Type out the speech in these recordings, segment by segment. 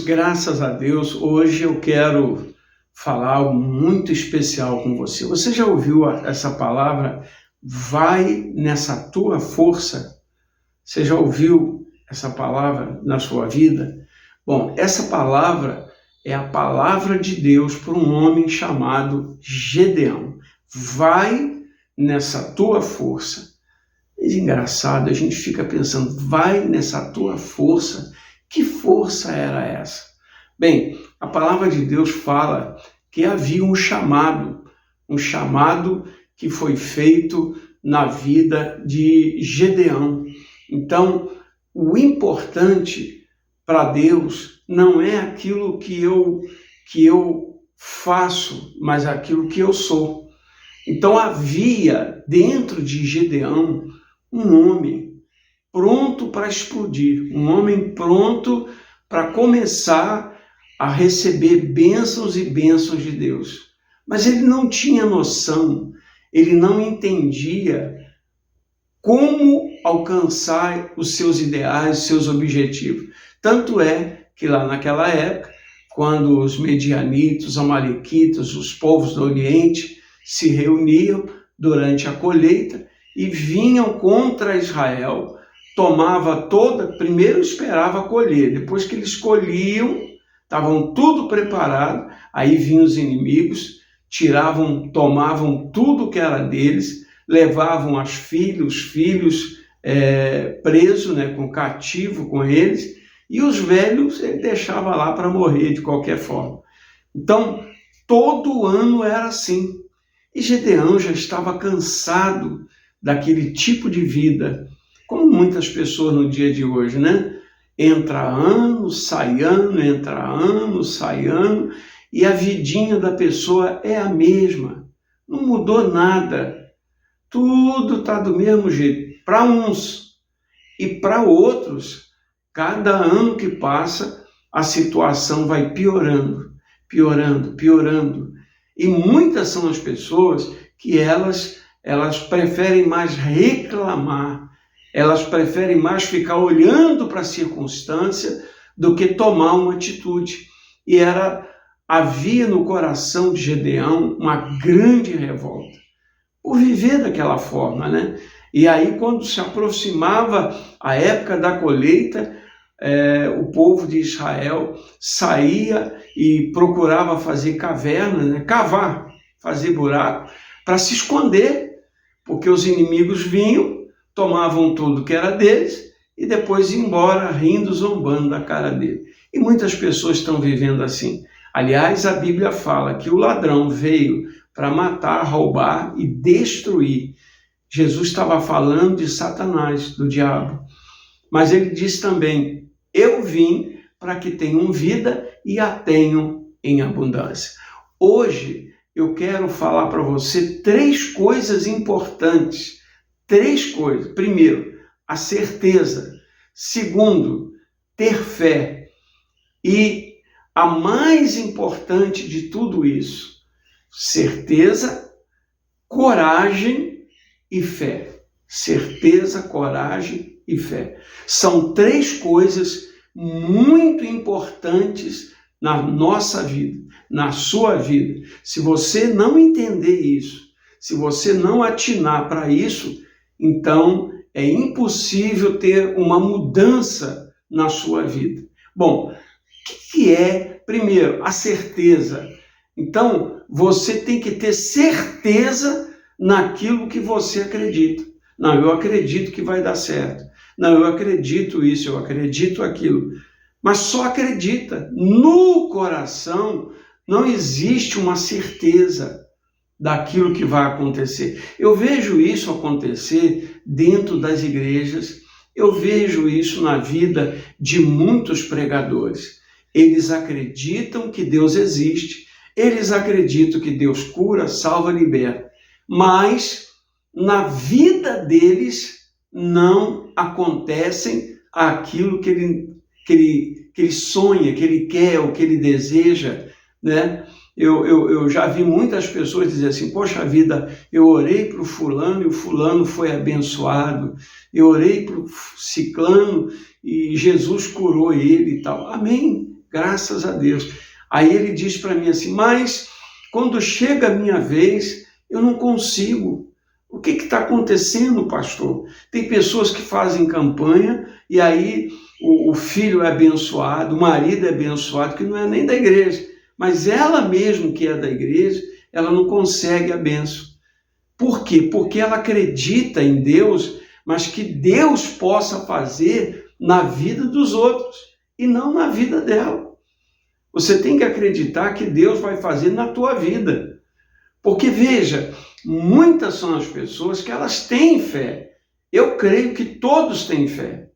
Graças a Deus, hoje eu quero falar algo muito especial com você. Você já ouviu essa palavra? Vai nessa tua força. Você já ouviu essa palavra na sua vida? Bom, essa palavra é a palavra de Deus para um homem chamado Gedeão. Vai nessa tua força. É engraçado, a gente fica pensando, vai nessa tua força. Que força era essa? Bem, a palavra de Deus fala que havia um chamado que foi feito na vida de Gedeão. Então, o importante para Deus não é aquilo que eu faço, mas aquilo que eu sou. Então, havia dentro de Gedeão um homem pronto para explodir, um homem pronto para começar a receber bênçãos e bênçãos de Deus. Mas ele não tinha noção, ele não entendia como alcançar os seus ideais, os seus objetivos. Tanto é que lá naquela época, quando os medianitas, os amalequitas, os povos do Oriente se reuniam durante a colheita e vinham contra Israel, primeiro esperava colher, depois que eles colhiam, estavam tudo preparado, aí vinham os inimigos, tomavam tudo que era deles, levavam os filhos presos, com cativo com eles, e os velhos ele deixava lá para morrer de qualquer forma. Então, todo ano era assim. E Gedeão já estava cansado daquele tipo de vida, como muitas pessoas no dia de hoje, Entra ano, sai ano, entra ano, sai ano, e a vidinha da pessoa é a mesma, não mudou nada, tudo está do mesmo jeito, para uns, e para outros, cada ano que passa, a situação vai piorando, e muitas são as pessoas que elas preferem mais reclamar, elas preferem mais ficar olhando para a circunstância do que tomar uma atitude. E havia no coração de Gedeão uma grande revolta por viver daquela forma, E aí, quando se aproximava a época da colheita, o povo de Israel saía e procurava fazer caverna, cavar, fazer buraco, para se esconder, porque os inimigos vinham, tomavam tudo que era deles e depois iam embora rindo, zombando da cara dele. E muitas pessoas estão vivendo assim. Aliás, a Bíblia fala que o ladrão veio para matar, roubar e destruir. Jesus estava falando de Satanás, do diabo. Mas ele diz também, eu vim para que tenham vida e a tenham em abundância. Hoje eu quero falar para você 3 coisas importantes. 3 coisas. Primeiro, a certeza. Segundo, ter fé. E a mais importante de tudo isso, certeza, coragem e fé. Certeza, coragem e fé. São 3 coisas muito importantes na nossa vida, na sua vida. Se você não entender isso, se você não atinar para isso, então é impossível ter uma mudança na sua vida. Bom, o que é, primeiro, a certeza? Então, você tem que ter certeza naquilo que você acredita. Não, eu acredito que vai dar certo. Não, eu acredito isso, eu acredito aquilo. Mas só acredita. No coração não existe uma certeza daquilo que vai acontecer. Eu vejo isso acontecer dentro das igrejas, eu vejo isso na vida de muitos pregadores. Eles acreditam que Deus existe, eles acreditam que Deus cura, salva, liberta, mas na vida deles não acontecem aquilo que ele sonha, que ele quer, o que ele deseja, Eu já vi muitas pessoas dizer assim, poxa vida, eu orei para o fulano e o fulano foi abençoado, eu orei para o ciclano e Jesus curou ele e tal. Amém, graças a Deus. Aí ele diz para mim assim, mas quando chega a minha vez, eu não consigo. O que está acontecendo, pastor? Tem pessoas que fazem campanha e aí o filho é abençoado, o marido é abençoado, que não é nem da igreja. Mas ela mesmo que é da igreja, ela não consegue a bênção. Por quê? Porque ela acredita em Deus, mas que Deus possa fazer na vida dos outros e não na vida dela. Você tem que acreditar que Deus vai fazer na tua vida. Porque, veja, muitas são as pessoas que elas têm fé. Eu creio que todos têm fé.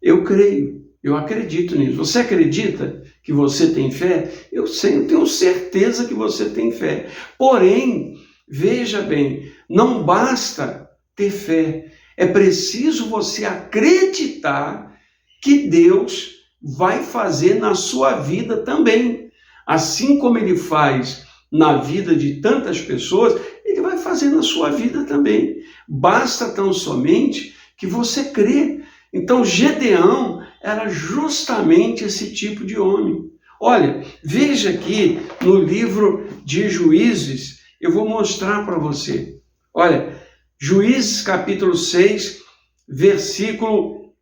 Eu creio. Eu acredito nisso. Você acredita que você tem fé? Eu tenho certeza que você tem fé. Porém, veja bem, não basta ter fé. É preciso você acreditar que Deus vai fazer na sua vida também. Assim como Ele faz na vida de tantas pessoas, Ele vai fazer na sua vida também. Basta tão somente que você crê. Então, Gedeão era justamente esse tipo de homem. Olha, veja aqui no livro de Juízes, eu vou mostrar para você. Olha, Juízes capítulo 6, versículo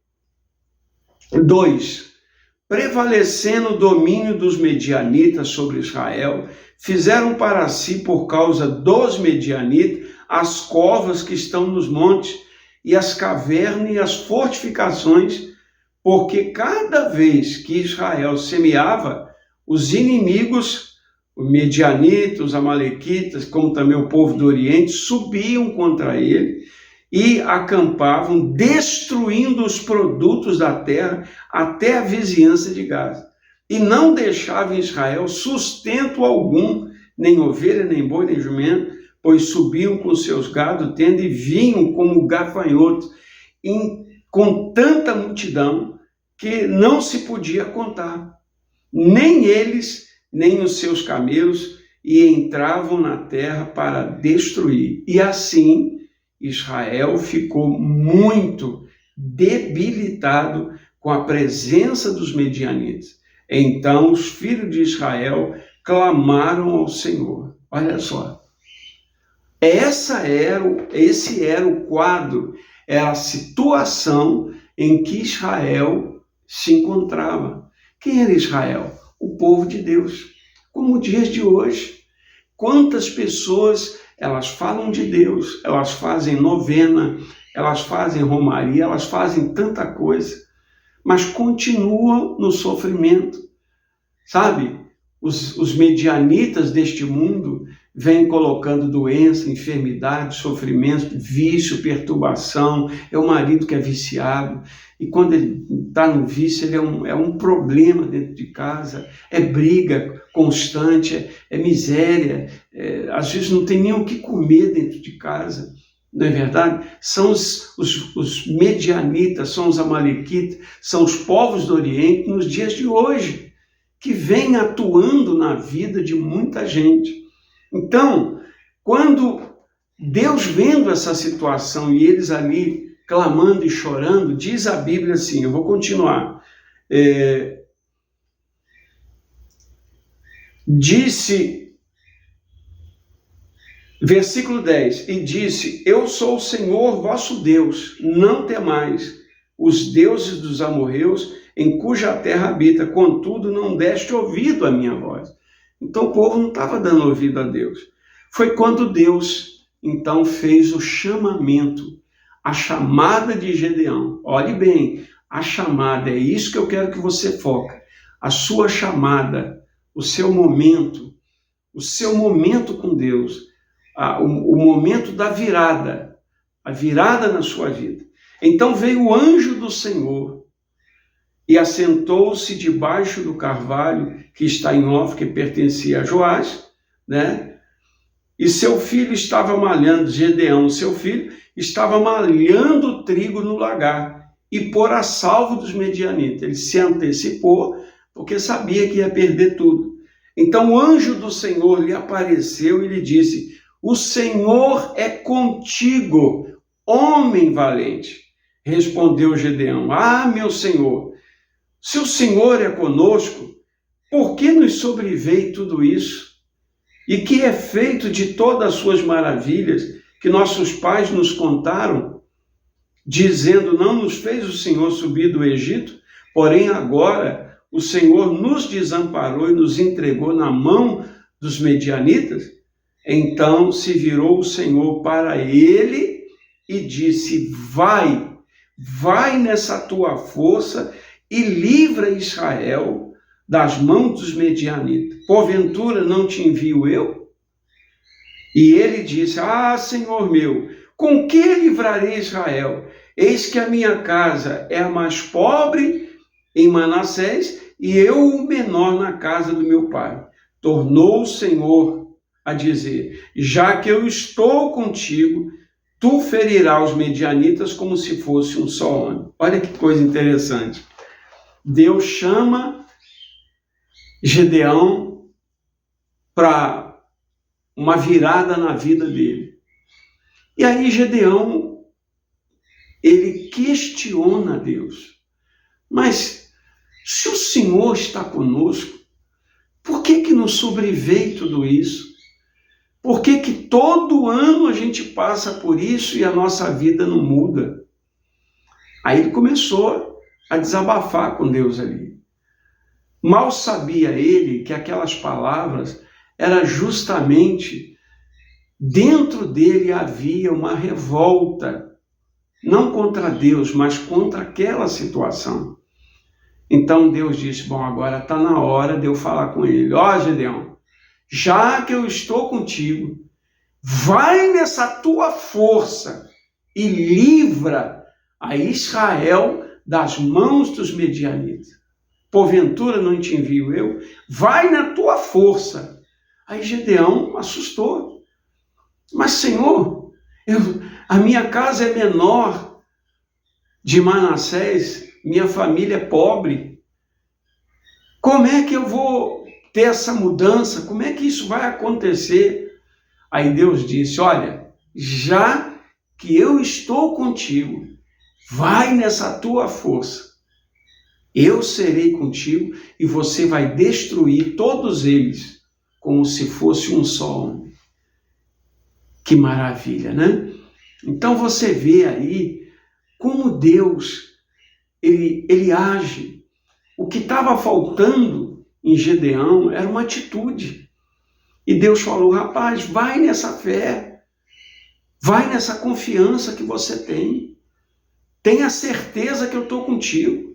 2. Prevalecendo o domínio dos medianitas sobre Israel, fizeram para si, por causa dos medianitas, as covas que estão nos montes, e as cavernas e as fortificações, porque cada vez que Israel semeava, os inimigos, os medianitas, os amalequitas, como também o povo do Oriente, subiam contra ele e acampavam, destruindo os produtos da terra até a vizinhança de Gaza. E não deixavam em Israel sustento algum, nem ovelha, nem boi, nem jumento, pois subiam com seus gado, tendo e vinham como gafanhotos, com tanta multidão que não se podia contar. Nem eles, nem os seus camelos, e entravam na terra para destruir. E assim, Israel ficou muito debilitado com a presença dos medianitas. Então, os filhos de Israel clamaram ao Senhor. Olha só. Esse era o quadro, era a situação em que Israel se encontrava. Quem era Israel? O povo de Deus. Como os dias de hoje. Quantas pessoas, elas falam de Deus, elas fazem novena, elas fazem romaria, elas fazem tanta coisa, mas continuam no sofrimento. Sabe? Os medianitas deste mundo vêm colocando doença, enfermidade, sofrimento, vício, perturbação. É o marido que é viciado. E quando ele está no vício, ele é um problema dentro de casa. É briga constante, é miséria. Às vezes não tem nem o que comer dentro de casa. Não é verdade? São os medianitas, são os amalequitas, são os povos do Oriente nos dias de hoje, que vêm atuando na vida de muita gente. Então, quando Deus vendo essa situação e eles ali clamando e chorando, diz a Bíblia assim, eu vou continuar, disse, versículo 10, e disse, eu sou o Senhor vosso Deus, não temais os deuses dos amorreus, em cuja terra habita, contudo não deste ouvido à minha voz. Então o povo não estava dando ouvido a Deus. Foi quando Deus, então, fez o chamamento, a chamada de Gedeão. Olhe bem, a chamada, é isso que eu quero que você foque. A sua chamada, o seu momento com Deus, o momento da virada, a virada na sua vida. Então veio o anjo do Senhor e assentou-se debaixo do carvalho que está em Ofra, que pertencia a Joás, né? E seu filho estava malhando, Gedeão, seu filho, estava malhando o trigo no lagar e por a salvo dos medianitas. Ele se antecipou porque sabia que ia perder tudo. Então o anjo do Senhor lhe apareceu e lhe disse: o Senhor é contigo, homem valente. Respondeu Gedeão: ah, meu Senhor, se o Senhor é conosco, por que nos sobreveio tudo isso? E que é feito de todas as suas maravilhas que nossos pais nos contaram, dizendo: não nos fez o Senhor subir do Egito? Porém agora o Senhor nos desamparou e nos entregou na mão dos medianitas. Então se virou o Senhor para ele e disse: vai nessa tua força e livra Israel das mãos dos medianitas. Porventura não te envio eu? E ele disse: ah, Senhor meu, com que livrarei Israel? Eis que a minha casa é a mais pobre em Manassés e eu o menor na casa do meu pai. Tornou o Senhor a dizer: já que eu estou contigo, tu ferirás os medianitas como se fosse um só homem. Olha que coisa interessante. Deus chama Gedeão para uma virada na vida dele. E aí Gedeão, ele questiona Deus. Mas se o Senhor está conosco, por que nos sobreveio tudo isso? Por que todo ano a gente passa por isso e a nossa vida não muda? Aí ele começou a desabafar com Deus ali. Mal sabia ele que aquelas palavras eram justamente, dentro dele havia uma revolta, não contra Deus, mas contra aquela situação. Então Deus disse: bom, agora está na hora de eu falar com ele. Ó, Gedeão, já que eu estou contigo, vai nessa tua força e livra a Israel das mãos dos medianitas. Porventura não te envio eu? Vai na tua força. Aí Gedeão assustou. Mas, Senhor, a minha casa é menor de Manassés, minha família é pobre. Como é que eu vou ter essa mudança? Como é que isso vai acontecer? Aí Deus disse: olha, já que eu estou contigo, vai nessa tua força. Eu serei contigo e você vai destruir todos eles como se fosse um só homem. Que maravilha, né? Então você vê aí como Deus ele age. O que estava faltando em Gedeão era uma atitude. E Deus falou: rapaz, vai nessa fé, vai nessa confiança que você tem. Tenha certeza que eu estou contigo.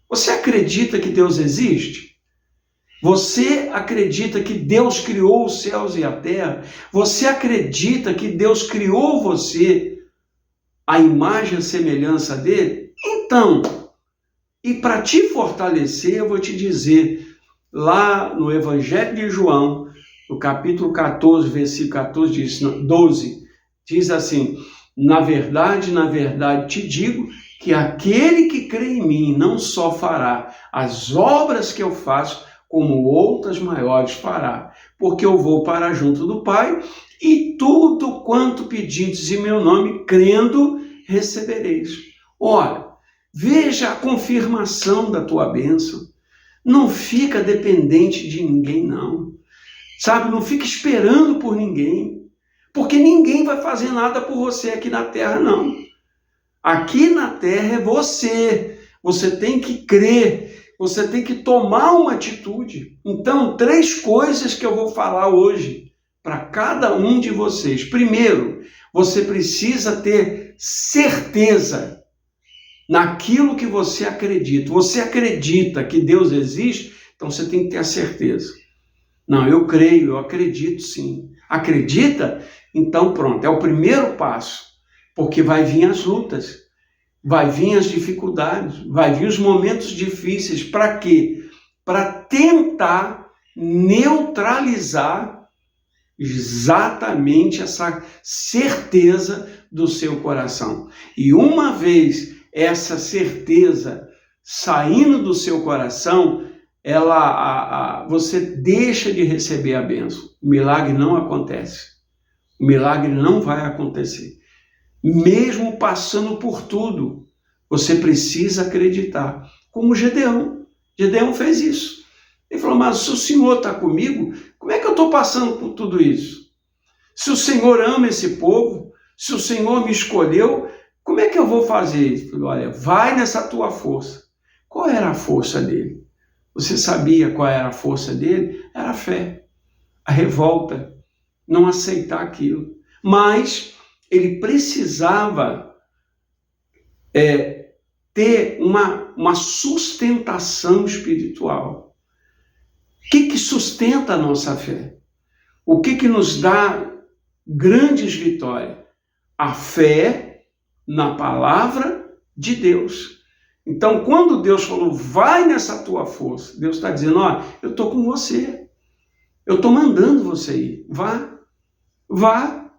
Você acredita que Deus existe? Você acredita que Deus criou os céus e a terra? Você acredita que Deus criou você à imagem e à semelhança dele? Então, e para te fortalecer, eu vou te dizer, lá no Evangelho de João, no capítulo 14, versículo 12, diz assim: na verdade, te digo que aquele que crê em mim não só fará as obras que eu faço, como outras maiores fará, porque eu vou para junto do Pai, e tudo quanto pedides em meu nome, crendo, recebereis. Olha, veja a confirmação da tua bênção. Não fica dependente de ninguém, não. Sabe, não fica esperando por ninguém, porque ninguém vai fazer nada por você aqui na terra, não. Aqui na terra é você. Você tem que crer. Você tem que tomar uma atitude. Então, 3 coisas que eu vou falar hoje para cada um de vocês. Primeiro, você precisa ter certeza naquilo que você acredita. Você acredita que Deus existe? Então você tem que ter a certeza. Não, eu creio, eu acredito sim. Acredita? Então pronto, é o primeiro passo. Porque vai vir as lutas, vai vir as dificuldades, vai vir os momentos difíceis. Para quê? Para tentar neutralizar exatamente essa certeza do seu coração. E uma vez essa certeza saindo do seu coração, você deixa de receber a bênção. O milagre não acontece. O milagre não vai acontecer. Mesmo passando por tudo, você precisa acreditar. Como Gedeão. Gedeão fez isso. Ele falou, mas se o Senhor está comigo, como é que eu estou passando por tudo isso? Se o Senhor ama esse povo, se o Senhor me escolheu, como é que eu vou fazer? Ele falou, olha, vai nessa tua força. Qual era a força dele? Você sabia qual era a força dele? Era a fé, a revolta, não aceitar aquilo. Mas ele precisava ter uma sustentação espiritual. O que sustenta a nossa fé? O que nos dá grandes vitórias? A fé na palavra de Deus. Então, quando Deus falou, vai nessa tua força, Deus está dizendo, ó, eu estou com você. Eu estou mandando você ir. Vá, vá,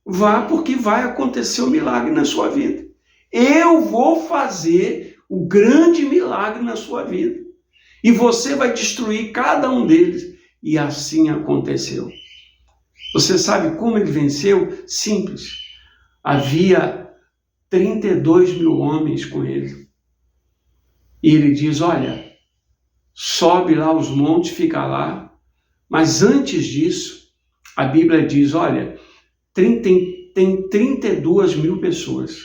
vá, porque vai acontecer o milagre na sua vida. Eu vou fazer o grande milagre na sua vida. E você vai destruir cada um deles. E assim aconteceu. Você sabe como ele venceu? Simples. Havia 32 mil homens com ele. E ele diz, olha, sobe lá os montes, fica lá. Mas antes disso, a Bíblia diz, olha, tem 32 mil pessoas.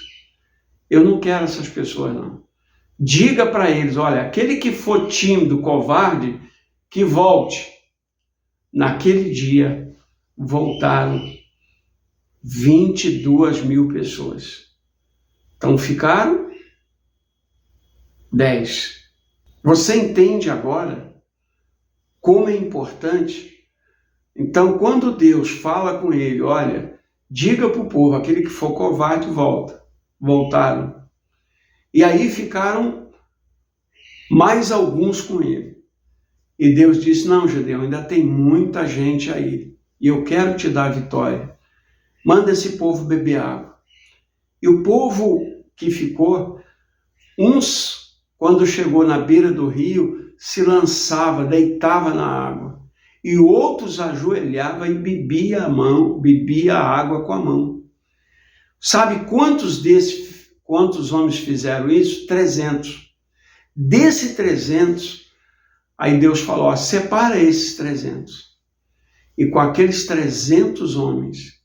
Eu não quero essas pessoas, não. Diga para eles, olha, aquele que for tímido, covarde, que volte. Naquele dia, voltaram 22 mil pessoas. Então ficaram 10. Você entende agora como é importante? Então, quando Deus fala com ele, olha, diga para o povo, aquele que for covarde, volta. Voltaram. E aí ficaram mais alguns com ele. E Deus disse, não, Gedeão, ainda tem muita gente aí. E eu quero te dar a vitória. Manda esse povo beber água. E o povo que ficou, uns, quando chegou na beira do rio, se lançava, deitava na água. E outros ajoelhava e bebia a água com a mão. Sabe quantos homens fizeram isso? 300. Desse 300, aí Deus falou, ó, separa esses 300. E com aqueles 300 homens,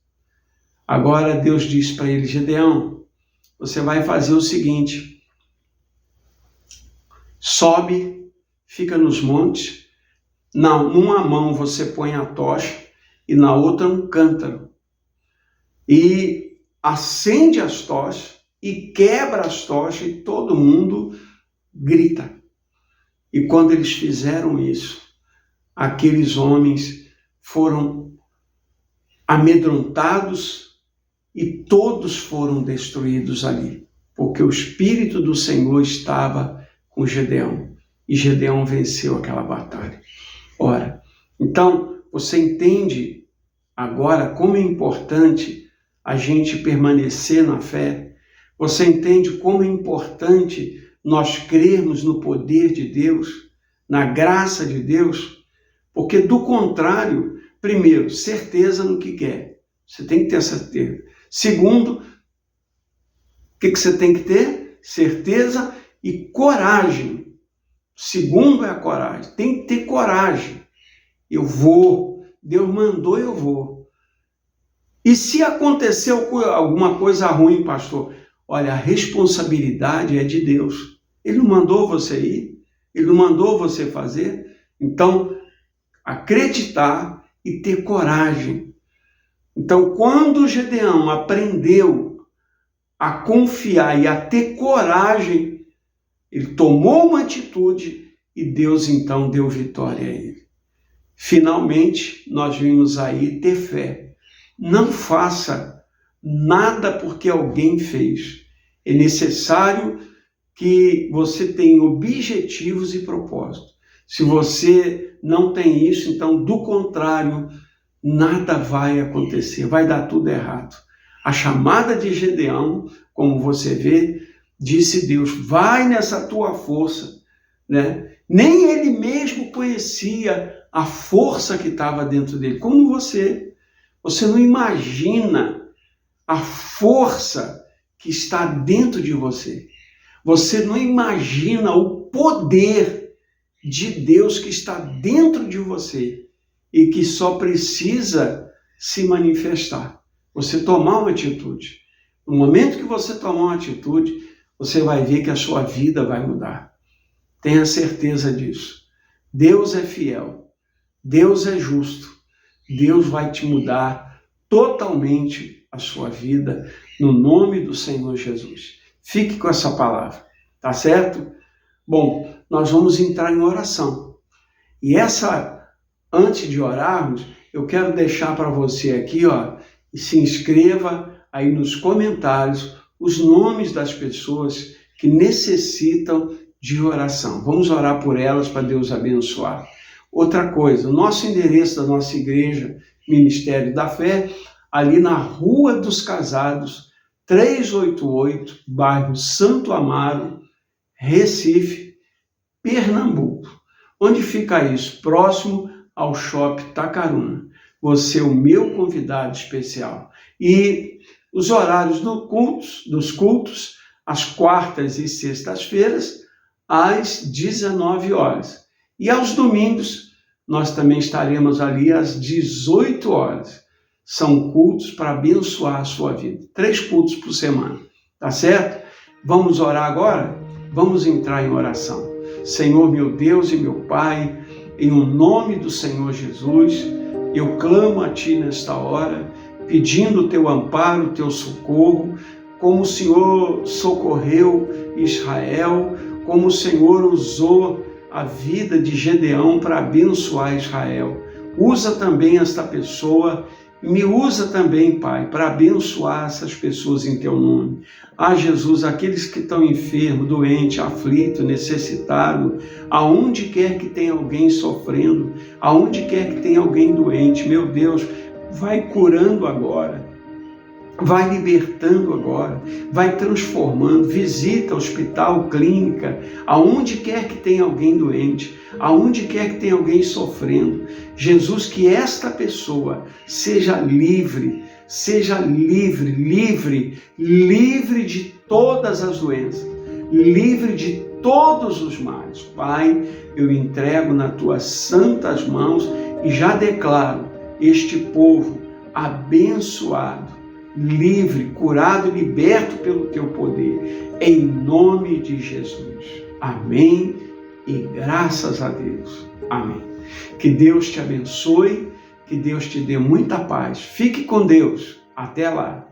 agora Deus disse para ele, Gedeão, você vai fazer o seguinte, sobe, fica nos montes, numa mão você põe a tocha e na outra um cântaro. E acende as tochas e quebra as tochas e todo mundo grita. E quando eles fizeram isso, aqueles homens foram amedrontados e todos foram destruídos ali, porque o Espírito do Senhor estava com Gedeão e Gedeão venceu aquela batalha. Ora, então você entende agora como é importante a gente permanecer na fé? Você entende como é importante nós crermos no poder de Deus, na graça de Deus? Porque do contrário, primeiro, certeza no que quer. Você tem que ter certeza. Segundo, o que você tem que ter? Certeza e coragem. Segundo é a coragem. Tem que ter coragem. Eu vou. Deus mandou, eu vou. E se aconteceu alguma coisa ruim, pastor? Olha, a responsabilidade é de Deus. Ele não mandou você ir. Ele não mandou você fazer. Então, acreditar e ter coragem. Então, quando Gedeão aprendeu a confiar e a ter coragem, ele tomou uma atitude e Deus então deu vitória a ele. Finalmente, nós vimos aí ter fé. Não faça nada porque alguém fez. É necessário que você tenha objetivos e propósitos. Se você não tem isso, então, do contrário, nada vai acontecer, vai dar tudo errado. A chamada de Gedeão, como você vê, disse Deus, vai nessa tua força, né? Nem ele mesmo conhecia a força que estava dentro dele, como você. Você não imagina a força que está dentro de você. Você não imagina o poder de Deus que está dentro de você e que só precisa se manifestar. Você tomar uma atitude. No momento que você tomar uma atitude, você vai ver que a sua vida vai mudar. Tenha certeza disso. Deus é fiel. Deus é justo. Deus vai te mudar totalmente a sua vida no nome do Senhor Jesus. Fique com essa palavra, tá certo? Bom, nós vamos entrar em oração. E antes de orarmos, eu quero deixar para você aqui, e se inscreva aí nos comentários os nomes das pessoas que necessitam de oração. Vamos orar por elas para Deus abençoar. Outra coisa, o nosso endereço da nossa igreja, Ministério da Fé, ali na Rua dos Casados, 388, bairro Santo Amaro, Recife, Pernambuco. Onde fica isso? Próximo ao Shopping Tacaruna. Você é o meu convidado especial. E os horários dos cultos, às quartas e sextas-feiras, às 19 horas. E aos domingos, nós também estaremos ali às 18 horas. São cultos para abençoar a sua vida. 3 cultos por semana, tá certo? Vamos orar agora? Vamos entrar em oração. Senhor, meu Deus e meu Pai, em nome do Senhor Jesus, eu clamo a Ti nesta hora, pedindo o Teu amparo, o Teu socorro, como o Senhor socorreu Israel, como o Senhor usou a vida de Gedeão para abençoar Israel. Usa também esta pessoa, me usa também, Pai, para abençoar essas pessoas em Teu nome. Jesus, aqueles que estão enfermos, doentes, aflitos, necessitados, aonde quer que tenha alguém sofrendo, aonde quer que tenha alguém doente, meu Deus, vai curando agora, vai libertando agora, vai transformando, visita hospital, clínica, aonde quer que tenha alguém doente, aonde quer que tenha alguém sofrendo. Jesus, que esta pessoa seja livre de todas as doenças, livre de todos os males. Pai, eu entrego nas Tuas santas mãos e já declaro este povo abençoado, livre, curado e liberto pelo Teu poder, em nome de Jesus. Amém e graças a Deus. Amém. Que Deus te abençoe, que Deus te dê muita paz. Fique com Deus. Até lá.